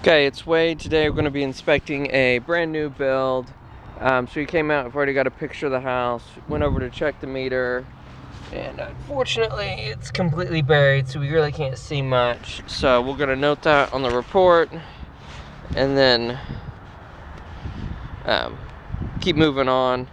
Okay, it's Wade. Today we're going to be inspecting a brand new build. So we came out, I've already got a picture of the house, went over to check the meter, and unfortunately it's completely buried, so we really can't see much. So we're going to note that on the report, and then keep moving on.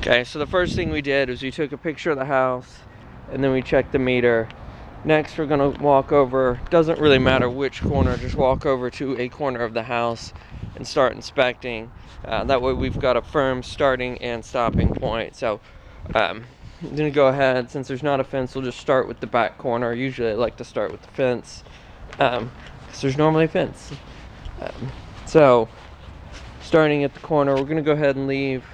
Okay, so the first thing we did was we took a picture of the house, and then we checked the meter. Next, we're gonna walk over, doesn't really matter which corner, just walk over to a corner of the house and start inspecting. That way we've got a firm starting and stopping point. So I'm gonna go ahead, since there's not a fence, we'll just start with the back corner. Usually I like to start with the fence, because there's normally a fence. So starting at the corner, we're gonna go ahead and leave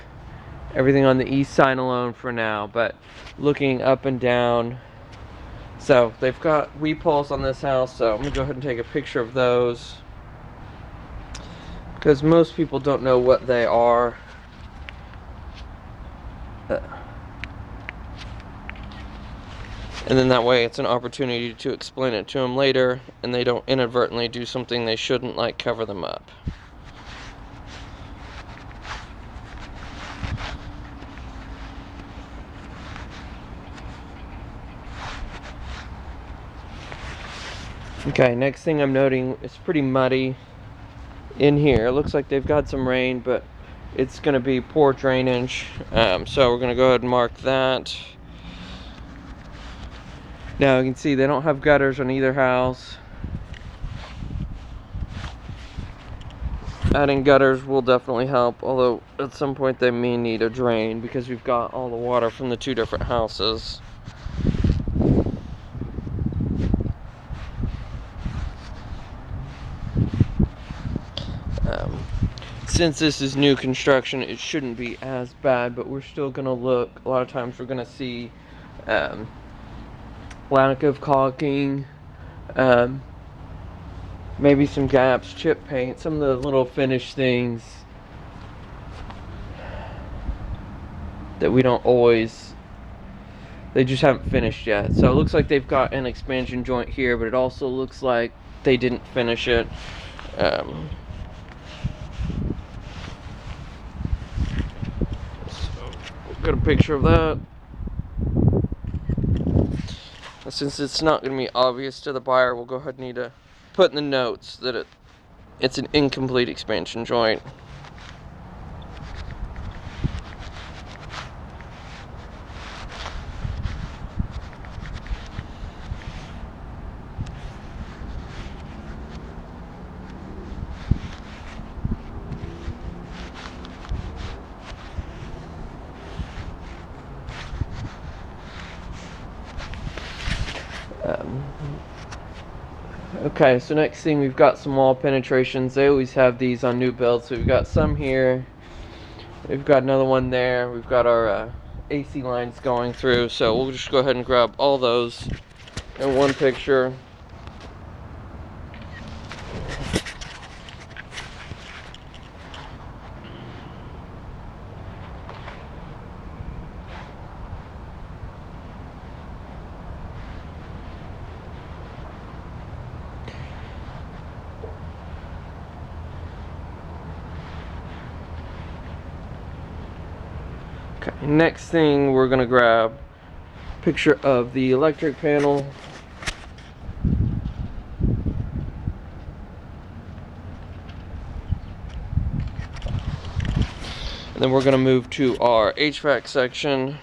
everything on the east side alone for now, but looking up and down. So they've got weep holes on this house, so I'm gonna go ahead and take a picture of those, because most people don't know what they are. And then that way it's an opportunity to explain it to them later, and they don't inadvertently do something they shouldn't, like cover them up. Okay, next thing I'm noting, it's pretty muddy in here. It looks like they've got some rain, but it's going to be poor drainage. So we're going to go ahead and mark that. Now you can see they don't have gutters on either house. Adding gutters will definitely help, although at some point they may need a drain because we've got all the water from the two different houses. Since this is new construction, it shouldn't be as bad, but we're still gonna look. A lot of times we're gonna see lack of caulking, maybe some gaps, chip paint, some of the little finish things that we don't always, they just haven't finished yet. So it looks like they've got an expansion joint here, but it also looks like they didn't finish it. Got a picture of that. Since it's not going to be obvious to the buyer, we'll go ahead and need to put in the notes that it's an incomplete expansion joint. Okay, so next thing, we've got some wall penetrations. They always have these on new builds, so we've got some here. We've got another one there. We've got our AC lines going through, so we'll just go ahead and grab all those in one picture. Okay, next thing, we're gonna grab a picture of the electric panel. And then we're gonna move to our HVAC section.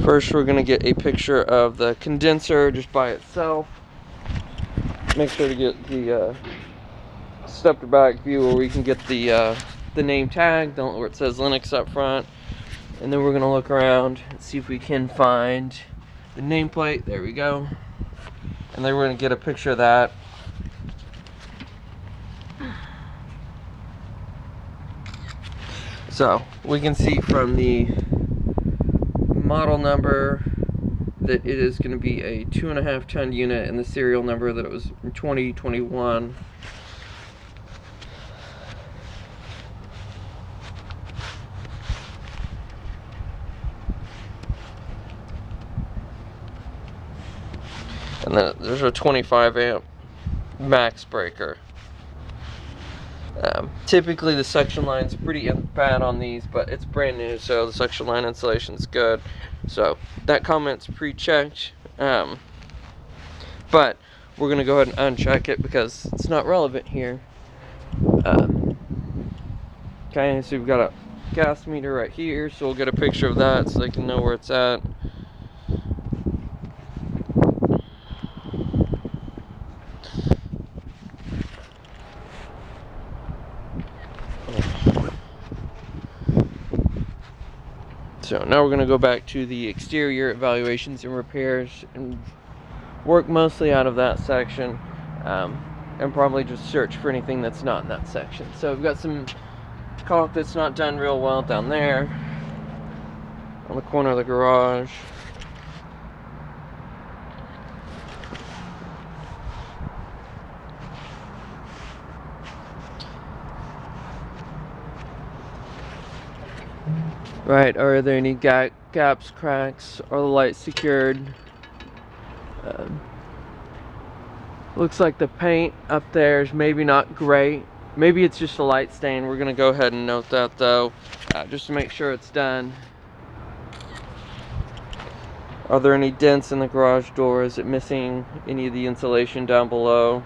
First, we're gonna get a picture of the condenser just by itself. Make sure to get the step to back view where we can get the name tag, where it says Lennox up front. And then we're gonna look around and see if we can find the nameplate. There we go. And then we're gonna get a picture of that. So we can see from the model number that it is going to be a 2.5 ton unit, and the serial number that it was in 2021. And then there's a 25 amp max breaker. Typically the suction line's pretty bad on these, but it's brand new, so the suction line installation's good. So that comment's pre-checked, but we're gonna go ahead and uncheck it because it's not relevant here. Okay, so we've got a gas meter right here, so we'll get a picture of that so they can know where it's at. So now we're going to go back to the exterior evaluations and repairs and work mostly out of that section, and probably just search for anything that's not in that section. So we've got some caulk that's not done real well down there on the corner of the garage. Right, are there any gaps, cracks? Are the lights secured? Looks like the paint up there is maybe not great. Maybe it's just a light stain. We're gonna go ahead and note that though, just to make sure it's done. Are there any dents in the garage door? Is it missing any of the insulation down below?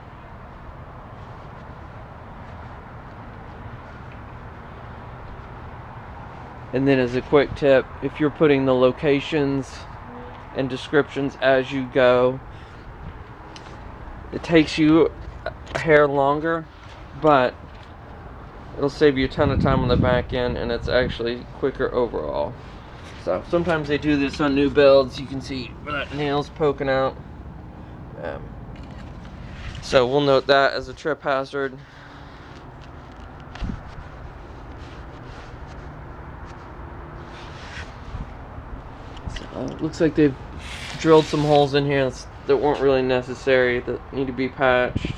And then as a quick tip, if you're putting the locations and descriptions as you go, it takes you a hair longer, but it'll save you a ton of time on the back end, and it's actually quicker overall. So sometimes they do this on new builds. You can see where that nail's poking out. So we'll note that as a trip hazard. Looks like they've drilled some holes in here that weren't really necessary, that need to be patched.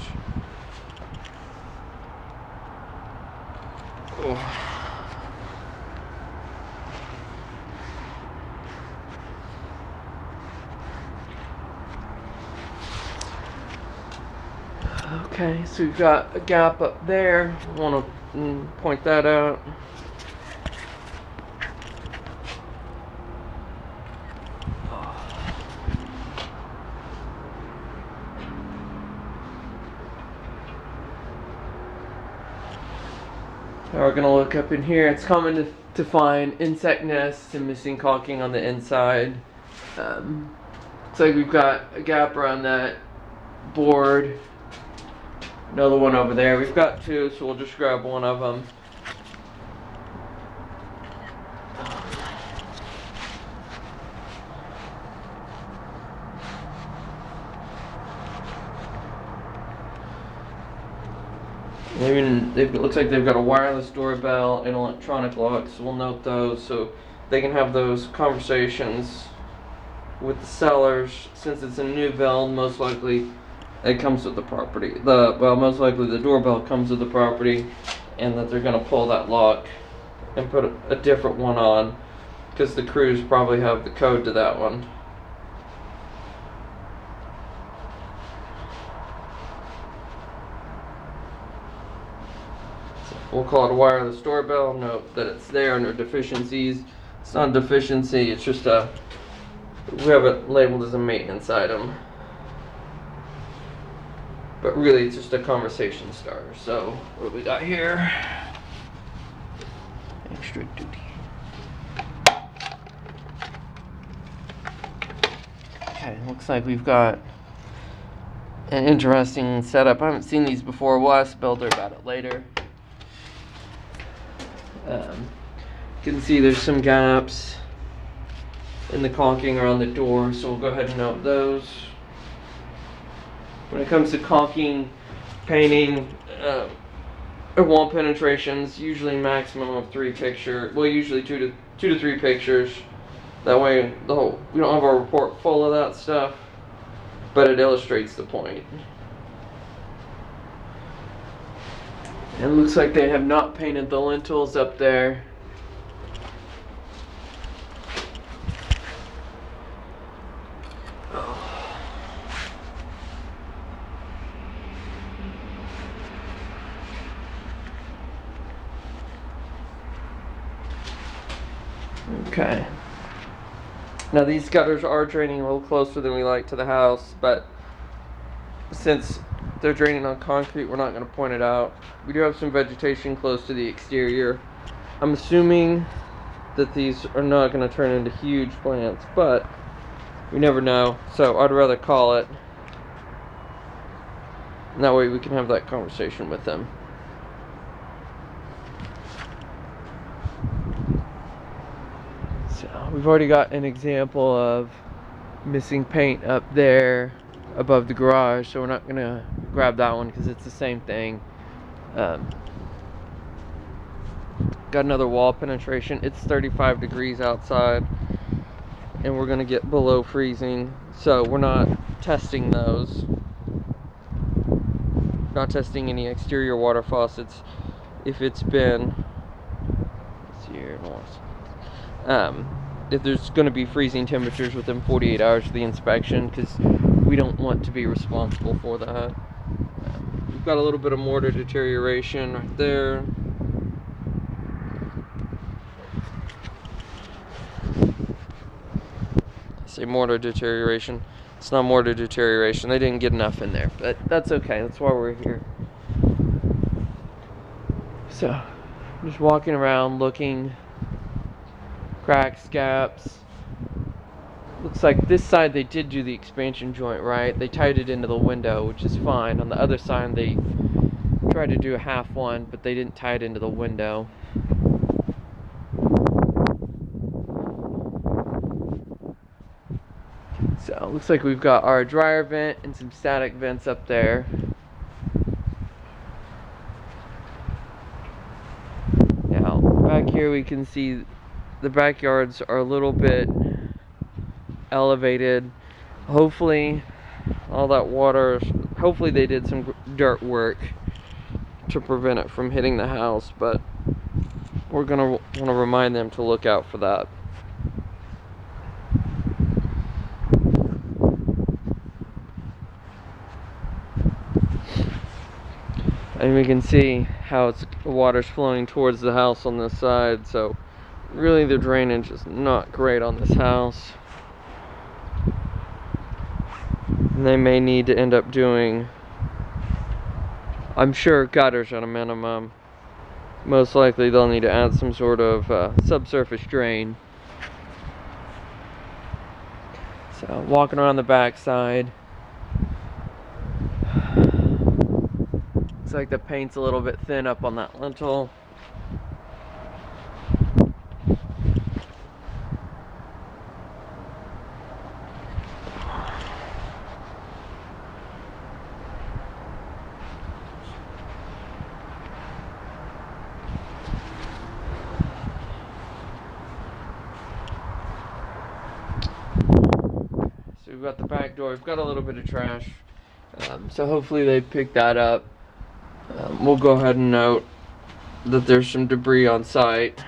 Oh. Okay, so we've got a gap up there. I want to point that out. Now we're gonna look up in here. It's common to find insect nests and missing caulking on the inside. Looks like we've got a gap around that board. Another one over there. We've got two, so we'll just grab one of them. It looks like they've got a wireless doorbell and electronic lock, so we'll note those so they can have those conversations with the sellers. Since it's a new build, most likely it comes with the property. Most likely the doorbell comes with the property, and that they're going to pull that lock and put a different one on, because the crews probably have the code to that one. We'll call it a wireless doorbell. Note that it's there, no deficiencies. It's not a deficiency, it's just we have it labeled as a maintenance item. But really it's just a conversation starter. So what do we got here? Extra duty. Okay, looks like we've got an interesting setup. I haven't seen these before. We'll ask Builder about it later. You can see there's some gaps in the caulking around the door, so we'll go ahead and note those. When it comes to caulking, painting, wall penetrations, usually maximum of 3 pictures. Well, usually two to three pictures. That way, we don't have our report full of that stuff, but it illustrates the point. And it looks like they have not painted the lintels up there. Okay. Now these gutters are draining a little closer than we like to the house, but since they're draining on concrete, we're not going to point it out. We do have some vegetation close to the exterior. I'm assuming that these are not going to turn into huge plants, but we never know. So I'd rather call it. And that way we can have that conversation with them. So we've already got an example of missing paint up there above the garage, so we're not going to grab that one because it's the same thing. Got another wall penetration. It's 35 degrees outside and we're going to get below freezing, so we're not testing those. Not testing any exterior water faucets. If it's been, let's see here, if there's going to be freezing temperatures within 48 hours of the inspection, because we don't want to be responsible for that. We've got a little bit of mortar deterioration right there. I say mortar deterioration. It's not mortar deterioration. They didn't get enough in there, but that's okay. That's why we're here. So, just walking around, looking, cracks, gaps. Looks like this side they did do the expansion joint right. They tied it into the window, which is fine. On the other side they tried to do a half one, but they didn't tie it into the window. So, looks like we've got our dryer vent and some static vents up there. Now, back here we can see the backyards are a little bit elevated. Hopefully, all that water, hopefully they did some dirt work to prevent it from hitting the house, but we're gonna want to remind them to look out for that. And we can see how the water's flowing towards the house on this side, so really the drainage is not great on this house. And they may need to end up doing, I'm sure, gutters at a minimum. Most likely they'll need to add some sort of subsurface drain. So walking around the back side, looks like the paint's a little bit thin up on that lintel. So we've got the back door, we've got a little bit of trash, so hopefully they pick that up. We'll go ahead and note that there's some debris on site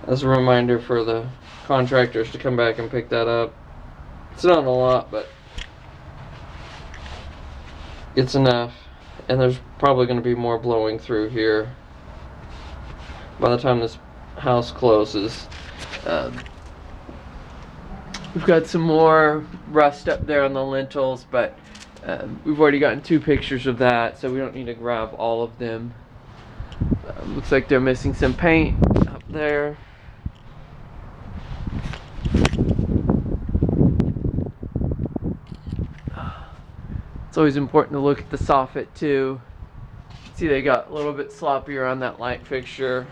as a reminder for the contractors to come back and pick that up. It's not a lot, but it's enough, and there's probably going to be more blowing through here by the time this house closes. We've got some more rust up there on the lintels, but we've already gotten 2 pictures of that, so we don't need to grab all of them. Looks like they're missing some paint up there. It's always important to look at the soffit too. See, they got a little bit sloppier on that light fixture.